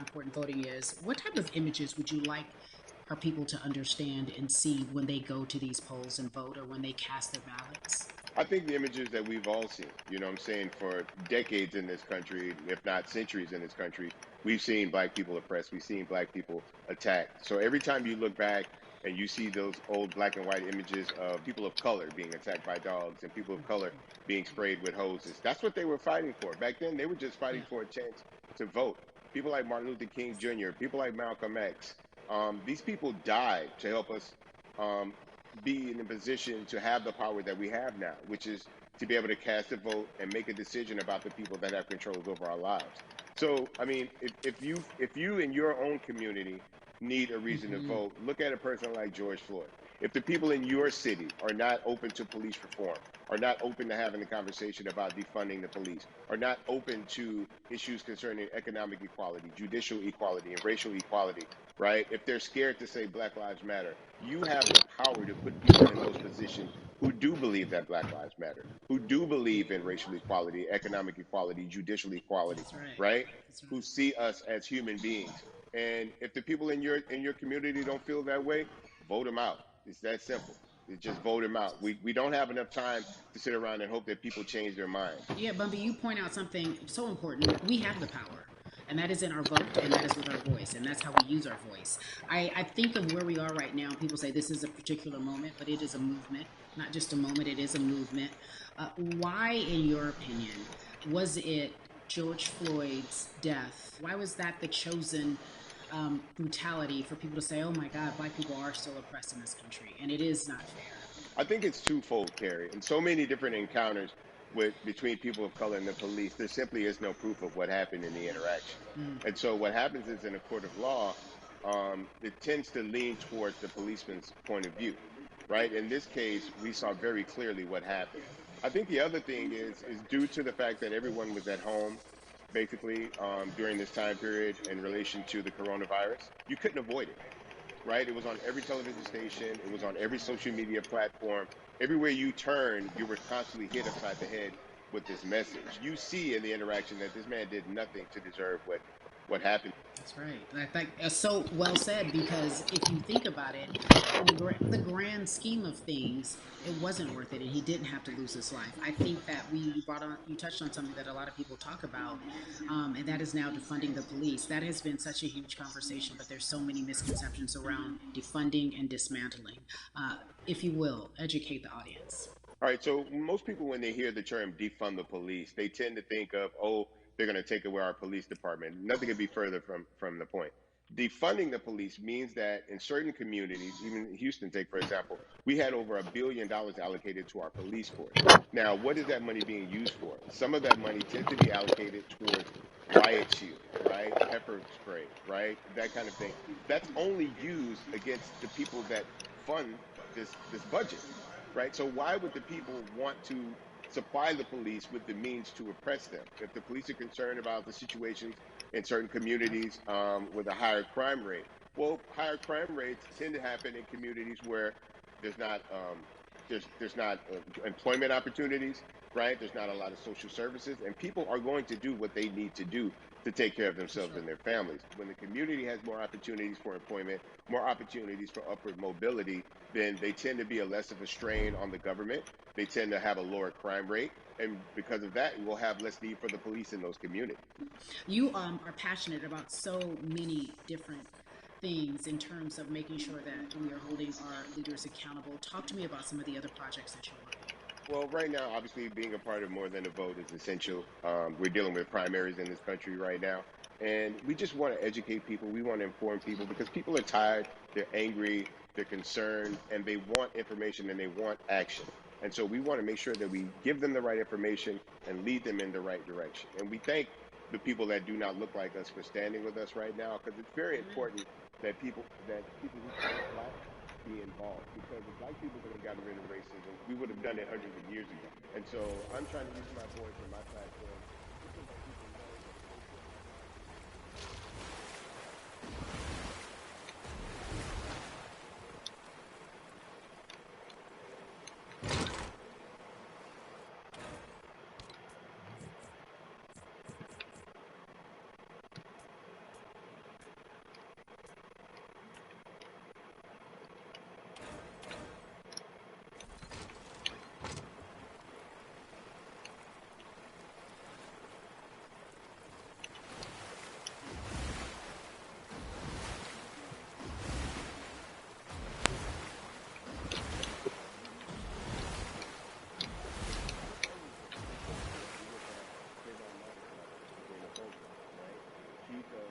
important voting is, what type of images would you like our people to understand and see when they go to these polls and vote or when they cast their ballots? I think the images that we've all seen, you know what I'm saying, for decades in this country, if not centuries in this country, we've seen black people oppressed, we've seen black people attacked. So every time you look back and you see those old black and white images of people of color being attacked by dogs and people of color being sprayed with hoses, that's what they were fighting for. Back then, they were just Yeah. fighting for a chance to vote. People like Martin Luther King Jr., people like Malcolm X, these people died to help us um, be in a position to have the power that we have now, which is to be able to cast a vote and make a decision about the people that have controls over our lives. So, I mean, if you in your own community need a reason to Hmm. vote, look at a person like George Floyd. If the people in your city are not open to police reform, are not open to having a conversation about defunding the police, are not open to issues concerning economic equality, judicial equality, and racial equality, right? If they're scared to say Black Lives Matter, you have the power to put people in those positions who do believe that Black Lives Matter, who do believe in racial equality, economic equality, judicial equality, That's right. right? That's Who right. see us as human beings. And if the people in your community don't feel that way, vote them out. It's that simple. It's just vote them out. We don't have enough time to sit around and hope that people change their minds. Yeah, Bumpy, you point out something so important. We have the power, and that is in our vote, and that is with our voice, and that's how we use our voice. I think of where we are right now. People say this is a particular moment, but it is a movement, not just a moment, it is a movement. Why, in your opinion, was it George Floyd's death? Why was that the chosen brutality for people to say, oh my God, black people are still oppressed in this country, and it is not fair? I think it's twofold, Carrie. In so many different encounters with between people of color and the police, there simply is no proof of what happened in the interaction. Mm, And so what happens is in a court of law, it tends to lean towards the policeman's point of view, right? In this case, we saw very clearly what happened. I think the other thing is due to the fact that everyone was at home, basically during this time period in relation to the coronavirus. You couldn't avoid it, right? It was on every television station, it was on every social media platform. Everywhere you turn, you were constantly hit upside the head with this message. You see in the interaction that this man did nothing to deserve what happened. that's right. I think that's so well said because if you think about it, in the grand scheme of things, it wasn't worth it, and he didn't have to lose his life. I think that you touched on something that a lot of people talk about, and that is now defunding the police. That has been such a huge conversation, but there's so many misconceptions around defunding and dismantling. If you will, educate the audience. All right, so most people, when they hear the term defund the police, they tend to think of, oh, they're going to take away our police department. Nothing could be further from the point. Defunding the police means that in certain communities, even Houston, take for example, we had over $1 billion allocated to our police force. Now, what is that money being used for? Some of that money tends to be allocated towards riot shield, right? Pepper spray, right? That kind of thing. That's only used against the people that fund this budget, right? So why would the people want to supply the police with the means to oppress them? If the police are concerned about the situations in certain communities with a higher crime rate, well, higher crime rates tend to happen in communities where there's not there's not employment opportunities, right? There's not a lot of social services, and people are going to do what they need to do to take care of That's themselves right. and their families. When the community has more opportunities for employment, more opportunities for upward mobility, then they tend to be a less of a strain on the government. They tend to have a lower crime rate. And because of that, we'll have less need for the police in those communities. You are passionate about so many different things in terms of making sure that we are holding our leaders accountable. Talk to me about some of the other projects that you're working Well, right now, obviously, being a part of More Than a Vote is essential. We're dealing with primaries in this country right now. And we just want to educate people. We want to inform people because people are tired, they're angry, they're concerned, and they want information and they want action. And so we want to make sure that we give them the right information and lead them in the right direction. And we thank the people that do not look like us for standing with us right now because it's very on. Amen. important that people who are black be involved because if black people would have gotten rid of racism, we would have done it hundreds of years ago. And so I'm trying to use my voice and my platform just to let people know that they should have more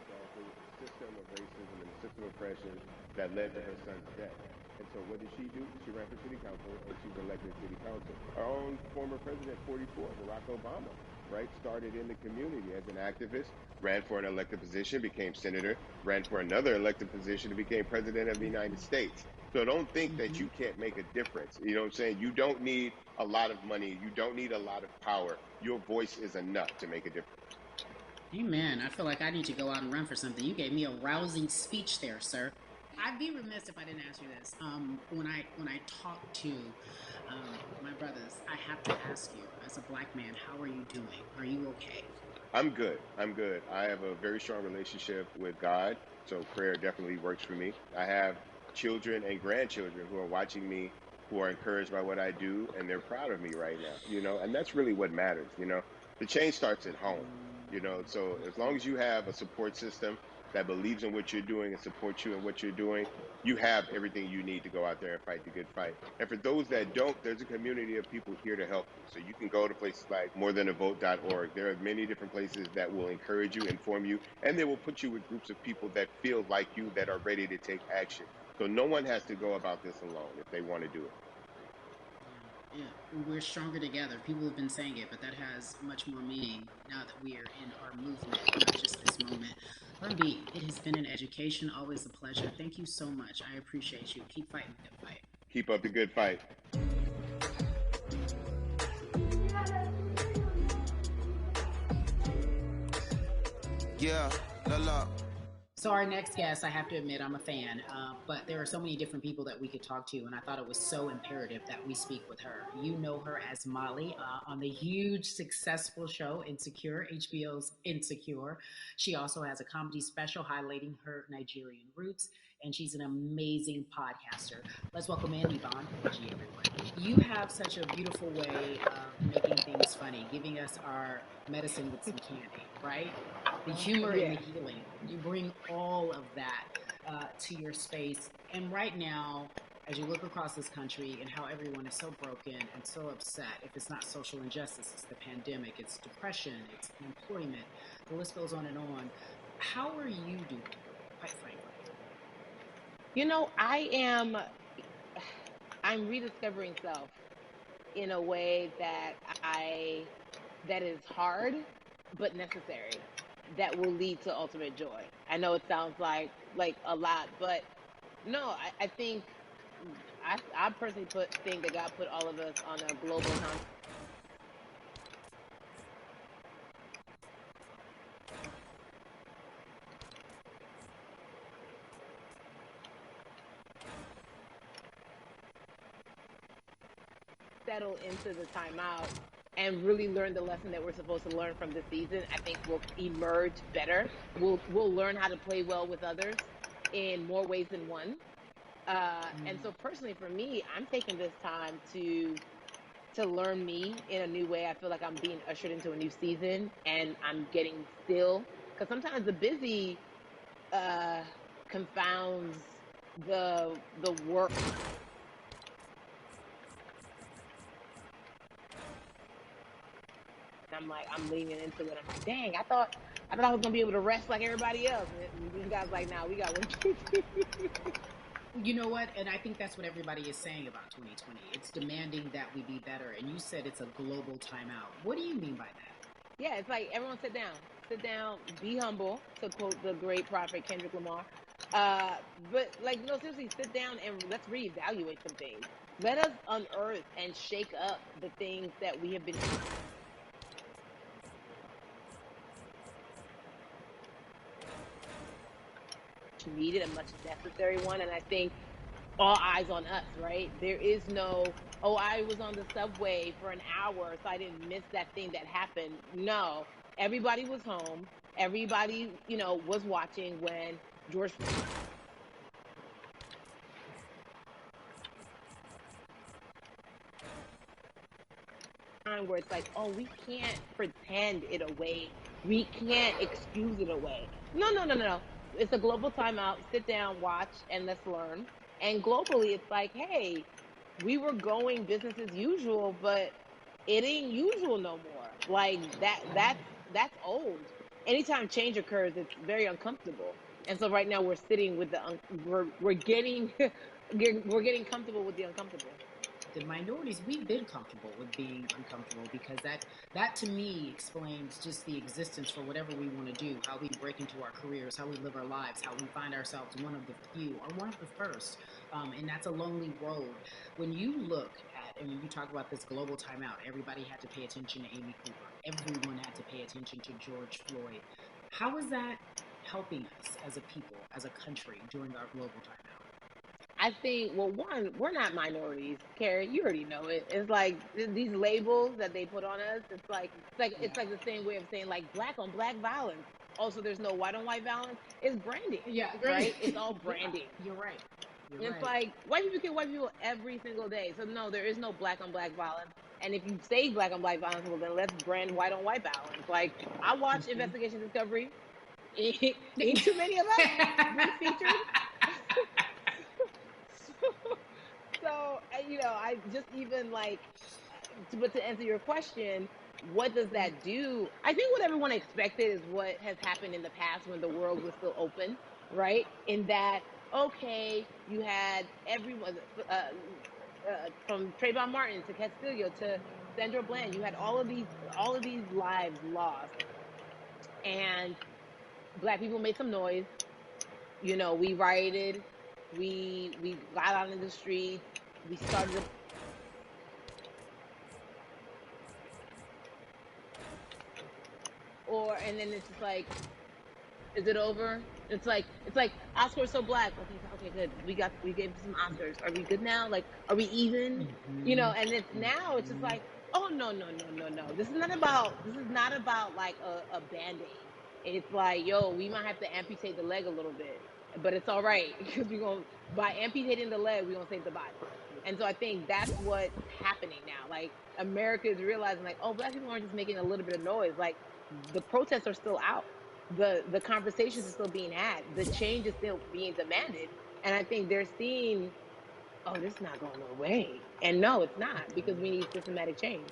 herself off. It was the system of racism and the system of oppression that led to her son's death. And so what did she do? She ran for city council and she was elected city council. Our own former president, 44, Barack Obama, right, started in the community as an activist, ran for an elected position, became senator, ran for another elected position, and became president of the United States. So don't think that Mm-hmm. you can't make a difference. You know what I'm saying? You don't need a lot of money. You don't need a lot of power. Your voice is enough to make a difference. Amen. I feel like I need to go out and run for something. You gave me a rousing speech there, sir. I'd be remiss if I didn't ask you this. When I talk to my brothers, I have to ask you, as a black man, how are you doing? Are you okay? I'm good. I'm good. I have a very strong relationship with God, so prayer definitely works for me. I have children and grandchildren who are watching me, who are encouraged by what I do, and they're proud of me right now, and that's really what matters, The change starts at home, so as long as you have a support system that believes in what you're doing and supports you in what you're doing, you have everything you need to go out there and fight the good fight. And for those that don't, there's a community of people here to help you. So you can go to places like morethanavote.org. There are many different places that will encourage you, inform you, and they will put you with groups of people that feel like you, that are ready to take action. So no one has to go about this alone if they want to do it. Yeah, we're stronger together. People have been saying it, but that has much more meaning now that we are in our movement, not just this moment. Rumby, it has been an education, always a pleasure. Thank you so much. I appreciate you. Keep fighting the good fight. Keep up the good fight. Yeah, la la. So our next guest, I have to admit, I'm a fan, but there are so many different people that we could talk to, and I thought it was so imperative that we speak with her. You know her as Molly on the huge, successful show Insecure, HBO's Insecure. She also has a comedy special highlighting her Nigerian roots, and she's an amazing podcaster. Let's welcome in Yvonne G, everyone. You have such a beautiful way of making things funny, giving us our medicine with some candy, right? The humor and Yeah. the healing. You bring all of that to your space. And right now, as you look across this country and how everyone is so broken and so upset, if it's not social injustice, it's the pandemic, it's depression, it's unemployment, the list goes on and on. How are you doing, quite frankly? I'm rediscovering self in a way that is hard but necessary, that will lead to ultimate joy. I know it sounds like a lot, but no, I think I personally think that God put all of us on a global settle into the timeout and really learn the lesson that we're supposed to learn from this season. I think we'll emerge better. We'll learn how to play well with others in more ways than one. And so personally for me, I'm taking this time to learn me in a new way. I feel like I'm being ushered into a new season, and I'm getting still, because sometimes the busy confounds the work. I'm leaning into it. I'm like, dang, I thought I was gonna be able to rest like everybody else. And these guys like, nah, we got work to do. You know what? And I think that's what everybody is saying about 2020. It's demanding that we be better. And you said it's a global timeout. What do you mean by that? Yeah, it's like everyone sit down, be humble, to quote the great prophet Kendrick Lamar. But like, no, seriously, sit down and let's reevaluate some things. Let us unearth and shake up the things that we have been needed, a much necessary one. And I think all eyes on us, right? There is no, oh, I was on the subway for an hour, so I didn't miss that thing that happened. No, everybody was home. Everybody, was watching when George. Time where it's like, oh, we can't pretend it away. We can't excuse it away. No, no, no, no, no. It's a global timeout. Sit down, watch, and let's learn. And globally, it's like, hey, we were going business as usual, but it ain't usual no more. Like that's old. anytime change occurs, it's very uncomfortable. And so right now we're sitting with we're getting we're getting comfortable with the uncomfortable. The minorities, we've been comfortable with being uncomfortable, because that to me explains just the existence for whatever we want to do, how we break into our careers, how we live our lives, how we find ourselves one of the few or one of the first. And that's a lonely road. When you look at, and when you talk about this global timeout, everybody had to pay attention to Amy Cooper, everyone had to pay attention to George Floyd. How is that helping us as a people, as a country, during our global timeout? I think, well, one, we're not minorities, Carrie. You already know it. It's like these labels that they put on us. It's like the same way of saying like black on black violence. Also, there's no white on white violence. It's branding, Yeah, right? It's all branding. Yeah, you're right. It's like white people kill white people every single day. So no, there is no black on black violence. And if you say black on black violence, well then let's brand white on white violence. Like I watched Investigation Discovery. Ain't too many of us been featured. So, I just even like, but to answer your question, what does that do? I think what everyone expected is what has happened in the past when the world was still open, right? In that, okay, you had everyone from Trayvon Martin to Castillo to Sandra Bland, you had all of these lives lost, and black people made some noise. We rioted, we got out in the streets, we started and then it's just like, is it over? It's like Oscar's so black. Okay, good. We gave some Oscars. Are we good now? Like, are we even? And it's now it's just like, oh no. This is not about like a band-aid. It's like, yo, we might have to amputate the leg a little bit, but it's all right because by amputating the leg, we're gonna save the body. And so I think that's what's happening now. Like America is realizing, like, oh, black people aren't just making a little bit of noise. Like the protests are still out. The conversations are still being had. The change is still being demanded. And I think they're seeing, oh, this is not going away. And no, it's not, because we need systematic change.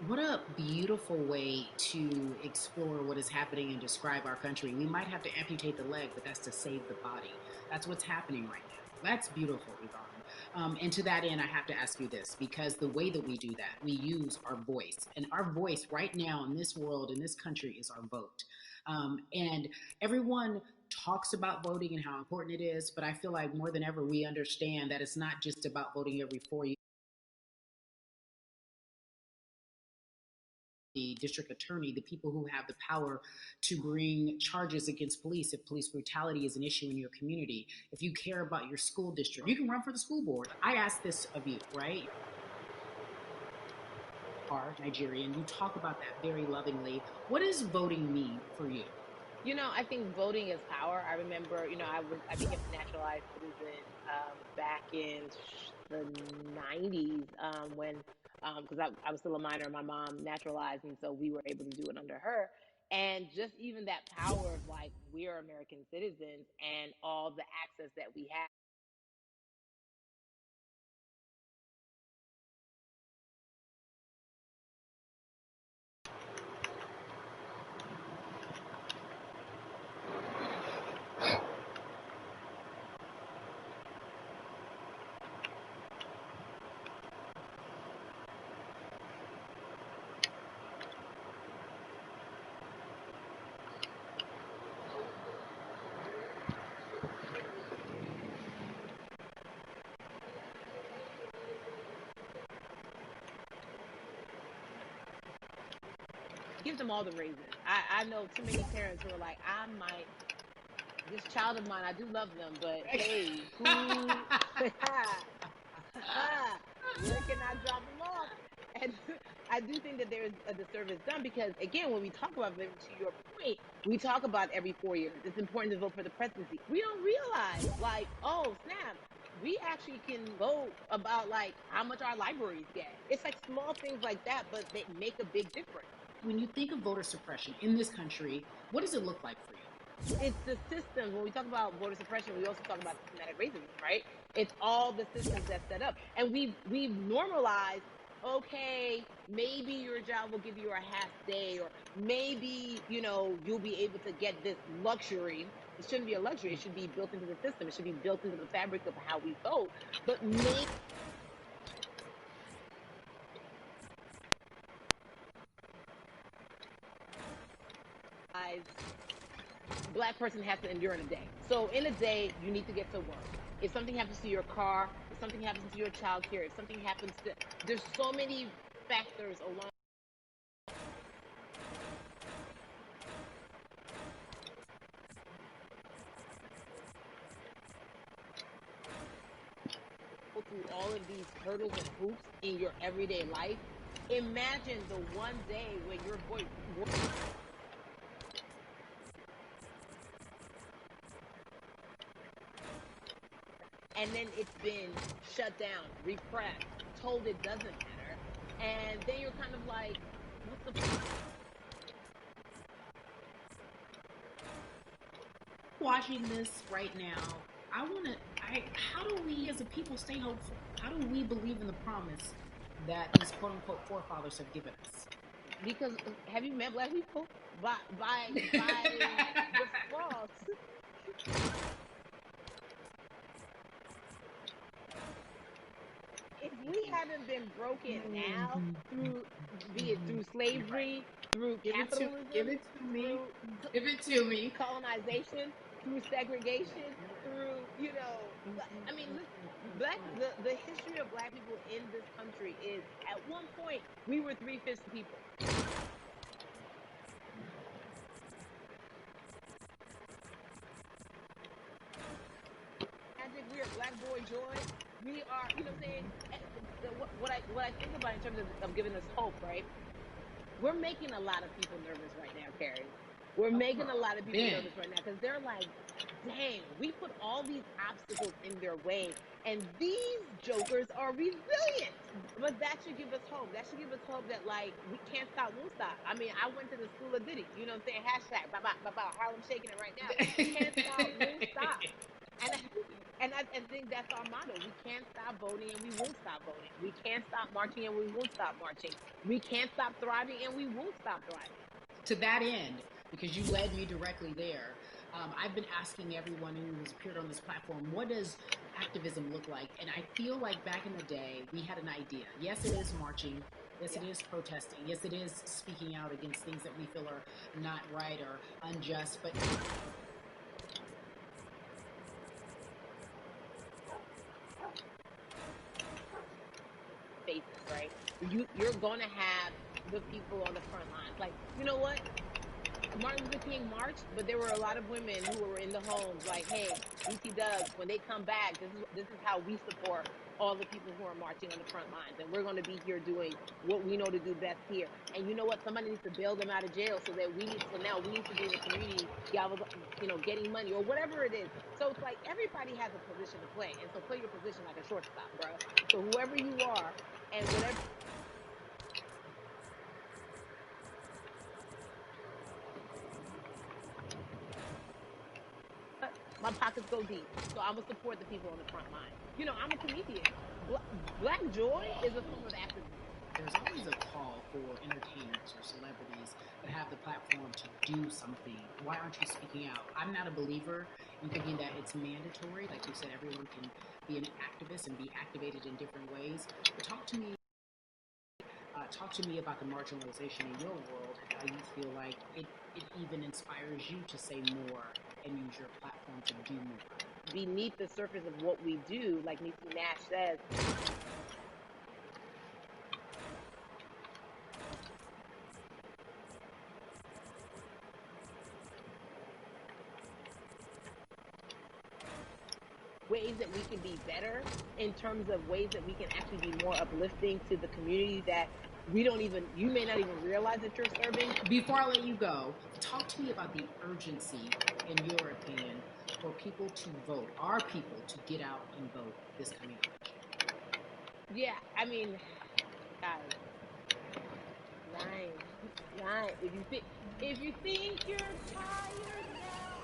What a beautiful way to explore what is happening and describe our country. We might have to amputate the leg, but that's to save the body. That's what's happening right now. That's beautiful, Yvonne. And to that end, I have to ask you this, because the way that we do that, we use our voice. And our voice right now in this world, in this country, is our vote. And everyone talks about voting and how important it is, but I feel like more than ever, we understand that it's not just about voting every 4 years. The district attorney, the people who have the power to bring charges against police if police brutality is an issue in your community. If you care about your school district, you can run for the school board. I ask this of you, right? Are Nigerian. You talk about that very lovingly. What does voting mean for you? I think voting is power. I remember, I became a naturalized citizen back in the 90s when, because I was still a minor, my mom naturalized, and so we were able to do it under her. And just even that power of like, we're American citizens and all the access that we have. Give them all the raisins. I know too many parents who are like, this child of mine, I do love them, but hey, where can I drop them off? And I do think that there is a disservice done, because again, when we talk about voting, to your point, we talk about every 4 years. It's important to vote for the presidency. We don't realize, like, oh snap, we actually can vote about like how much our libraries get. It's like small things like that, but they make a big difference. When you think of voter suppression in this country, what does it look like for you? It's the system. When we talk about voter suppression, we also talk about systematic racism, right? It's all the systems that's set up. And we've normalized okay, maybe your job will give you a half day, or maybe, you'll be able to get this luxury. It shouldn't be a luxury. It should be built into the system. It should be built into the fabric of how we vote. But maybe Black person has to endure in a day. So in a day, you need to get to work. If something happens to your car, if something happens to your child care, if something happens to, there's so many factors along through all of these hurdles and hoops in your everyday life. Imagine the one day when your voice, and then it's been shut down, repressed, told it doesn't matter, and then you're kind of like, what's the point? Watching this right now, how do we as a people stay hopeful? How do we believe in the promise that these quote unquote forefathers have given us? Because have you met Black people? By default. If we haven't been broken now be it through slavery, through capitalism, Give it to me. Give it to me. colonization, through segregation, through, I mean, the history of Black people in this country is, at one point, we were 3/5 people. Magic, we are Black boy joy. We are, you know what I'm saying? What I think about in terms of giving us hope, right? We're making a lot of people nervous right now, Carrie. We're making a lot of people nervous right now because they're like, dang, we put all these obstacles in their way, and these jokers are resilient. But that should give us hope. That should give us hope that, like, we can't stop, won't stop. I mean, I went to the school of Diddy. You know what I'm saying? Hashtag, Harlem shaking it right now. Can't stop, won't stop. And I think that's our motto. We can't stop voting and we won't stop voting. We can't stop marching and we won't stop marching. We can't stop thriving and we won't stop thriving. To that end, because you led me directly there, I've been asking everyone who has appeared on this platform, what does activism look like? And I feel like back in the day, we had an idea. Yes, it is marching. Yes, it is protesting. Yes, it is speaking out against things that we feel are not right or unjust. But right? You're going to have the people on the front lines. Like, you know what? Martin Luther King marched, but there were a lot of women who were in the homes like, hey, BT Dubs, when they come back, this is how we support all the people who are marching on the front lines. And we're going to be here doing what we know to do best here. And you know what? Somebody needs to bail them out of jail so now we need to be in the community, getting money or whatever it is. So it's like everybody has a position to play. And so play your position like a shortstop, bro. So whoever you are and whatever. My pockets go deep, so I'm gonna support the people on the front line. I'm a comedian. Black joy is a form of activism. There's always a call for entertainers or celebrities that have the platform to do something. Why aren't you speaking out? I'm not a believer in thinking that it's mandatory. Like you said, everyone can be an activist and be activated in different ways. But talk to me about the marginalization in your world, how you feel like it even inspires you to say more and use your platform to do more. Beneath the surface of what we do, like Niecy Nash says, ways that we can be better, in terms of ways that we can actually be more uplifting to the community that you may not even realize that you're serving. Before I let you go, talk to me about the urgency, in your opinion, for people to vote, our people to get out and vote this coming election. Yeah, I mean, guys, nine. If you think you're tired now,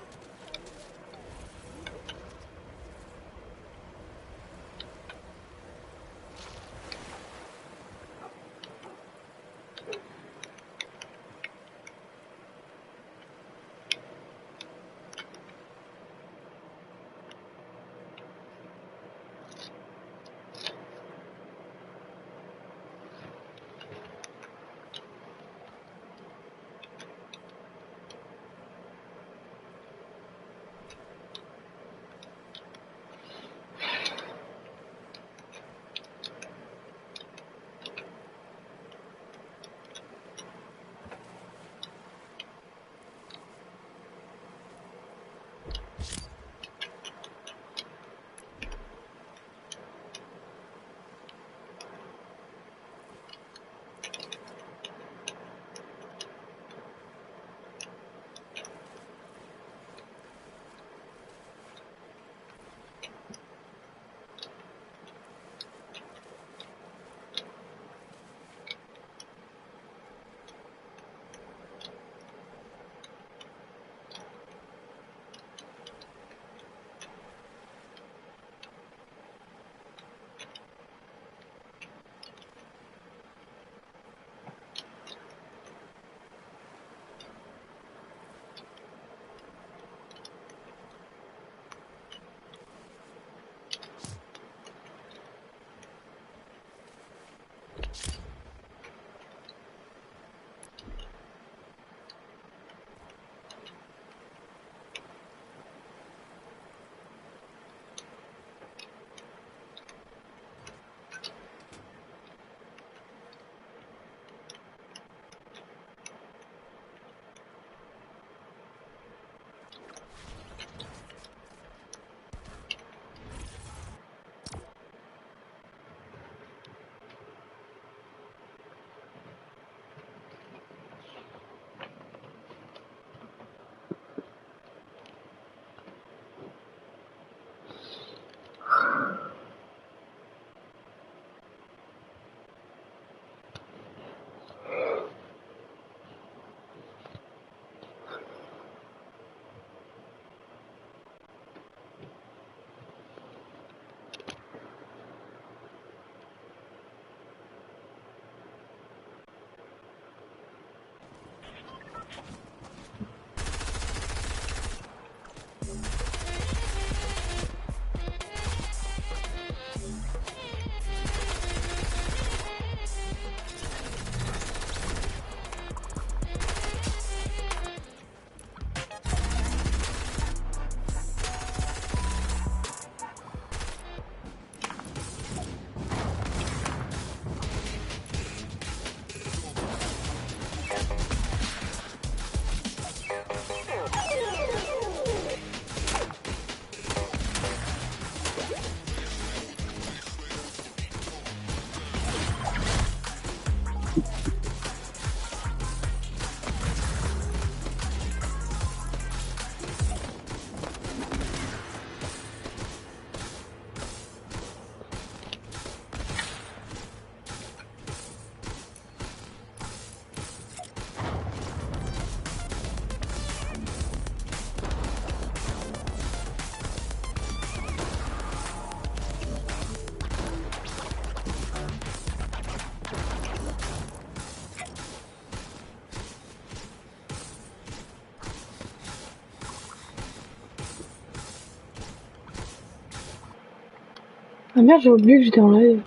Ah merde, j'ai oublié que j'étais en live.